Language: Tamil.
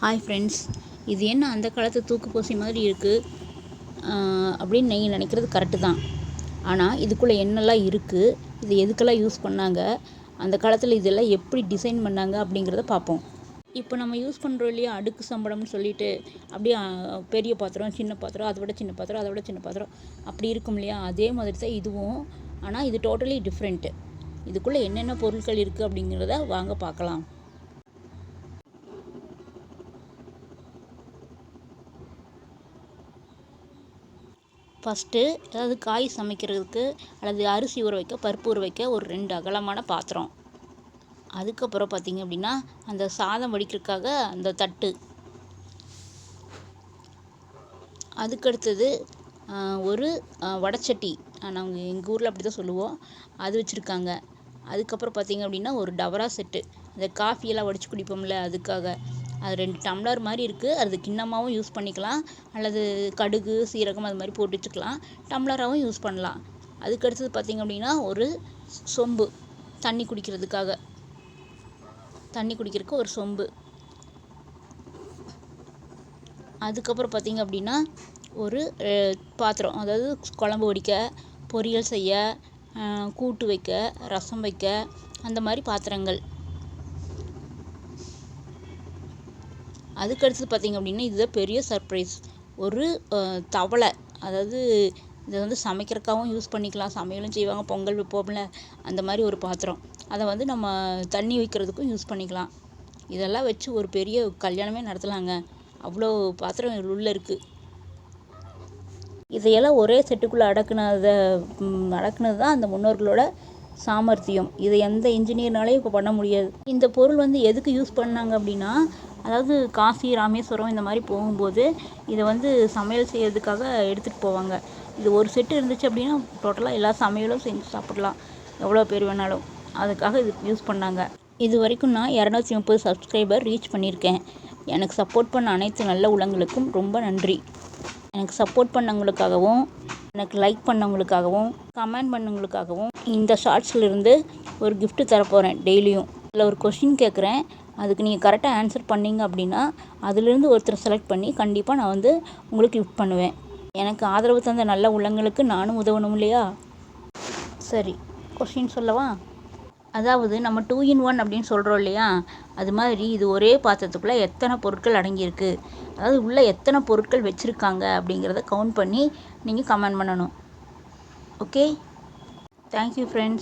ஹாய் ஃப்ரெண்ட்ஸ், இது என்ன அந்த காலத்து தூக்குப்போசி மாதிரி இருக்குது அப்படின்னு நீங்கள் நினைக்கிறது கரெக்டு தான். ஆனால் இதுக்குள்ளே என்னெல்லாம் இருக்குது, இது எதுக்கெல்லாம் யூஸ் பண்ணாங்க, அந்த காலத்தில் இதெல்லாம் எப்படி டிசைன் பண்ணாங்க அப்படிங்கிறத பார்ப்போம். இப்போ நம்ம யூஸ் பண்ணுறோம் இல்லையா, அடுக்கு சம்பளம்னு சொல்லிட்டு அப்படியே பெரிய பாத்திரம், சின்ன பாத்திரம், அதை விட சின்ன பாத்திரம், அதை விட சின்ன பாத்திரம் அப்படி இருக்கும் இல்லையா, அதே மாதிரி தான் இதுவும். ஆனால் இது டோட்டலி டிஃப்ரெண்ட்டு. இதுக்குள்ளே என்னென்ன பொருட்கள் இருக்குது அப்படிங்கிறத வாங்க பார்க்கலாம். ஃபஸ்ட்டு ஏதாவது காய் சமைக்கிறதுக்கு அல்லது அரிசி ஊற வைக்க, பருப்பு ஊற வைக்க ஒரு 2 அகலமான பாத்திரம். அதுக்கப்புறம் பார்த்திங்க அப்படின்னா அந்த சாதம் வடிக்கிறதுக்காக அந்த தட்டு. அதுக்கடுத்தது ஒரு வடைச்சட்டி, நாங்கள் எங்கள் ஊரில் அப்படி தான் சொல்லுவோம், அது வச்சுருக்காங்க. அதுக்கப்புறம் பார்த்திங்க அப்படின்னா ஒரு டவரா செட்டு, இந்த காஃபியெல்லாம் வடித்து குடிப்போம்ல அதுக்காக. அது 2 டம்ளர் மாதிரி இருக்குது. அது கிண்ணமாகவும் யூஸ் பண்ணிக்கலாம், அல்லது கடுகு சீரகம் அது மாதிரி போட்டு வச்சுக்கலாம். டம்ளராகவும் யூஸ் பண்ணலாம். அதுக்கடுத்தது பார்த்திங்க அப்படின்னா ஒரு சொம்பு, தண்ணி குடிக்கிறதுக்காக, தண்ணி குடிக்கிறதுக்கு ஒரு சொம்பு. அதுக்கப்புறம் பார்த்திங்க அப்படின்னா ஒரு பாத்திரம், அதாவது குழம்பு வடிக்க, பொரியல் செய்ய, கூட்டு வைக்க, ரசம் வைக்க, அந்த மாதிரி பாத்திரங்கள். அதுக்கடுத்து பார்த்திங்க அப்படின்னா இதுதான் பெரிய சர்ப்ரைஸ், ஒரு தவளை. அதாவது இதை வந்து சமைக்கிறதுக்காகவும் யூஸ் பண்ணிக்கலாம், சமையலும் செய்வாங்க, பொங்கல் வைப்போம்ல அந்த மாதிரி ஒரு பாத்திரம். அதை வந்து நம்ம தண்ணி வைக்கிறதுக்கும் யூஸ் பண்ணிக்கலாம். இதெல்லாம் வச்சு ஒரு பெரிய கல்யாணமே நடத்தலாங்க, அவ்வளோ பாத்திரம் உள்ளே இருக்குது. இதையெல்லாம் ஒரே செட்டுக்குள்ளே அடக்குனது தான் அந்த முன்னோர்களோட சாமர்த்தியம். இதை எந்த இன்ஜினியர்னாலையும் இப்போ பண்ண முடியாது. இந்த பொருள் வந்து எதுக்கு யூஸ் பண்ணாங்க அப்படின்னா, அதாவது காசி, ராமேஸ்வரம் இந்த மாதிரி போகும்போது இதை வந்து சமையல் செய்யறதுக்காக எடுத்துகிட்டு போவாங்க. இது ஒரு செட்டு இருந்துச்சு அப்படின்னா டோட்டலாக எல்லா சமையலும் செஞ்சு சாப்பிடலாம், எவ்வளோ பேர் வேணாலும். அதுக்காக இது யூஸ் பண்ணாங்க. இது வரைக்கும் நான் 230 சப்ஸ்கிரைபர் ரீச் பண்ணியிருக்கேன். எனக்கு சப்போர்ட் பண்ண அனைத்து நல்ல உள்ளங்களுக்கும் ரொம்ப நன்றி. எனக்கு சப்போர்ட் பண்ணவங்களுக்காகவும், எனக்கு லைக் பண்ணவங்களுக்காகவும், கமெண்ட் பண்ணவங்களுக்காகவும் இந்த ஷார்ட்ஸ்லேருந்து ஒரு கிஃப்ட்டு தரப்போகிறேன். டெய்லியும் இதில் ஒரு கொஷின் கேட்குறேன், அதுக்கு நீங்கள் கரெக்டாக ஆன்சர் பண்ணிங்க அப்படின்னா அதுலேருந்து ஒருத்தர் செலக்ட் பண்ணி கண்டிப்பாக நான் வந்து உங்களுக்கு கிஃப்ட் பண்ணுவேன். எனக்கு ஆதரவு தந்த நல்ல உள்ளங்களுக்கு நானும் உதவணும் இல்லையா? சரி, கொஷின் சொல்லவா? அதாவது நம்ம 2 in 1 அப்படின்னு சொல்கிறோம் இல்லையா, அது மாதிரி இது ஒரே பாத்திரத்துக்குள்ளே எத்தனை பொருட்கள் அடங்கியிருக்கு, அதாவது உள்ளே எத்தனை பொருட்கள் வச்சுருக்காங்க அப்படிங்கிறத கவுண்ட் பண்ணி நீங்கள் கமெண்ட் பண்ணணும். Okay, thank you friends.